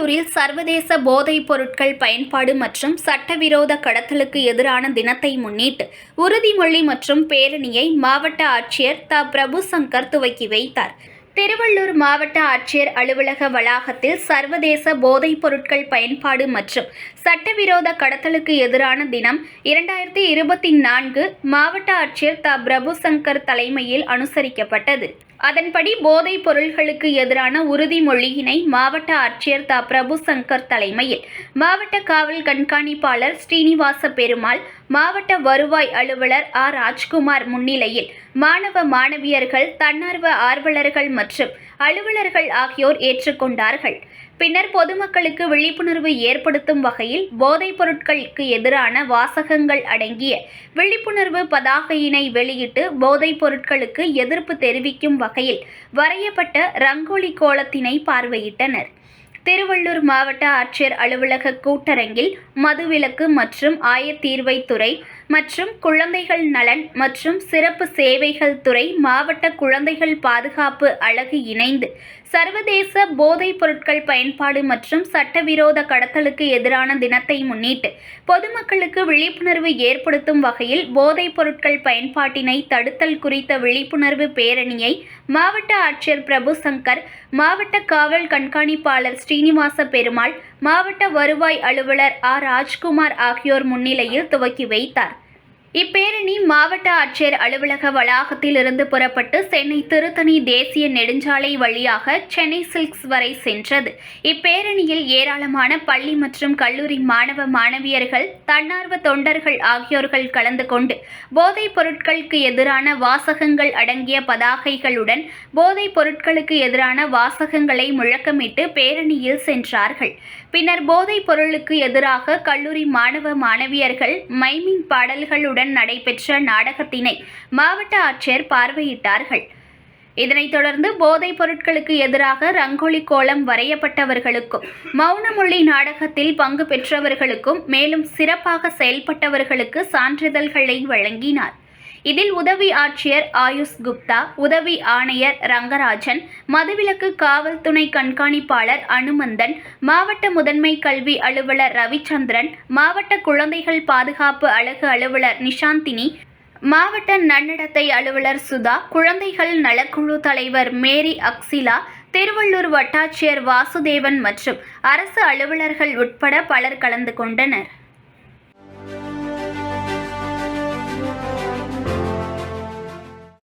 திருவள்ளூரில் சர்வதேச போதைப் பொருட்கள் பயன்பாடு மற்றும் சட்டவிரோத கடத்தலுக்கு எதிரான தினத்தை முன்னிட்டு உறுதிமொழி மற்றும் பேரணியை மாவட்ட ஆட்சியர் பிரபுசங்கர் துவக்கி வைத்தார். திருவள்ளூர் மாவட்ட ஆட்சியர் அலுவலக வளாகத்தில் சர்வதேச போதைப் பொருட்கள் பயன்பாடு மற்றும் சட்டவிரோத கடத்தலுக்கு எதிரான தினம் 2024 மாவட்ட ஆட்சியர் பிரபுசங்கர் தலைமையில் அனுசரிக்கப்பட்டது. அதன்படி போதைப் பொருள்களுக்கு எதிரான உறுதிமொழியினை மாவட்ட ஆட்சியர் பிரபுசங்கர் தலைமையில் மாவட்ட காவல் கண்காணிப்பாளர் ஸ்ரீனிவாச பெருமாள், மாவட்ட வருவாய் அலுவலர் ராஜ்குமார் முன்னிலையில் மாணவ மாணவியர்கள், தன்னார்வ ஆர்வலர்கள் மற்றும் அலுவலர்கள் ஆகியோர் ஏற்றுக்கொண்டார்கள். பின்னர் பொதுமக்களுக்கு விழிப்புணர்வு ஏற்படுத்தும் வகையில் போதைப் பொருட்களுக்கு எதிரான வாசகங்கள் அடங்கிய விழிப்புணர்வு பதாகையினை வெளியிட்டு போதைப் பொருட்களுக்கு எதிர்ப்பு தெரிவிக்கும் வகையில் வரையப்பட்ட ரங்கோலி கோலத்தினை பார்வையிட்டனர். திருவள்ளூர் மாவட்ட ஆட்சியர் அலுவலக கூட்டரங்கில் மதுவிலக்கு மற்றும் ஆயத்தீர்வைத்துறை மற்றும் குழந்தைகள் நலன் மற்றும் சிறப்பு சேவைகள் துறை, மாவட்ட குழந்தைகள் பாதுகாப்பு அலகு இணைந்து சர்வதேச போதைப் பொருட்கள் பயன்பாடு மற்றும் சட்டவிரோத கடத்தலுக்கு எதிரான தினத்தை முன்னிட்டு பொதுமக்களுக்கு விழிப்புணர்வு ஏற்படுத்தும் வகையில் போதைப் பொருட்கள் பயன்பாட்டினை தடுத்தல் குறித்த விழிப்புணர்வு பேரணியை மாவட்ட ஆட்சியர் பிரபுசங்கர், மாவட்ட காவல் கண்காணிப்பாளர் ஸ்ரீனிவாச பெருமாள், மாவட்ட வருவாய் அலுவலர் ராஜ்குமார் ஆகியோர் முன்னிலையில் துவக்கி வைத்தார். இப்பேரணி மாவட்ட ஆட்சியர் அலுவலக வளாகத்தில் இருந்து புறப்பட்டு சென்னை திருத்தணி தேசிய நெடுஞ்சாலை வழியாக சென்னை சில்க்ஸ் வரை சென்றது. இப்பேரணியில் ஏராளமான பள்ளி மற்றும் கல்லூரி மாணவ மாணவியர்கள், தன்னார்வ தொண்டர்கள் ஆகியோர்கள் கலந்து கொண்டு போதைப் பொருட்களுக்கு எதிரான வாசகங்கள் அடங்கிய பதாகைகளுடன் போதைப் பொருட்களுக்கு எதிரான வாசகங்களை முழக்கமிட்டு பேரணியில் சென்றார்கள். பின்னர் போதைப் பொருளுக்கு எதிராக கல்லூரி மாணவ மாணவியர்கள் மைமிங் பாடல்களுடன் நடைபெற்ற நாடகத்தினை மாவட்ட ஆட்சியர் பார்வையிட்டார்கள். இதனைத் தொடர்ந்து போதைப் பொருட்களுக்கு எதிராக ரங்கோலி கோலம் வரையப்பட்டவர்களுக்கும், மௌனமொழி நாடகத்தில் பங்கு பெற்றவர்களுக்கும், மேலும் சிறப்பாக செயல்பட்டவர்களுக்கு சான்றிதழ்களை வழங்கினார். இதில் உதவி ஆட்சியர் ஆயுஷ் குப்தா, உதவி ஆணையர் ரங்கராஜன், மதுவிலக்கு காவல் துணை கண்காணிப்பாளர் அனுமந்தன், மாவட்ட முதன்மை கல்வி அலுவலர் ரவிச்சந்திரன், மாவட்ட குழந்தைகள் பாதுகாப்பு அலகு அலுவலர் நிஷாந்தினி, மாவட்ட நன்னடத்தை அலுவலர் சுதா, குழந்தைகள் நலக்குழு தலைவர் மேரி அக்சிலா, திருவள்ளூர் வட்டாட்சியர் வாசுதேவன் மற்றும் அரசு அலுவலர்கள் உட்பட பலர் கலந்து கொண்டனர்.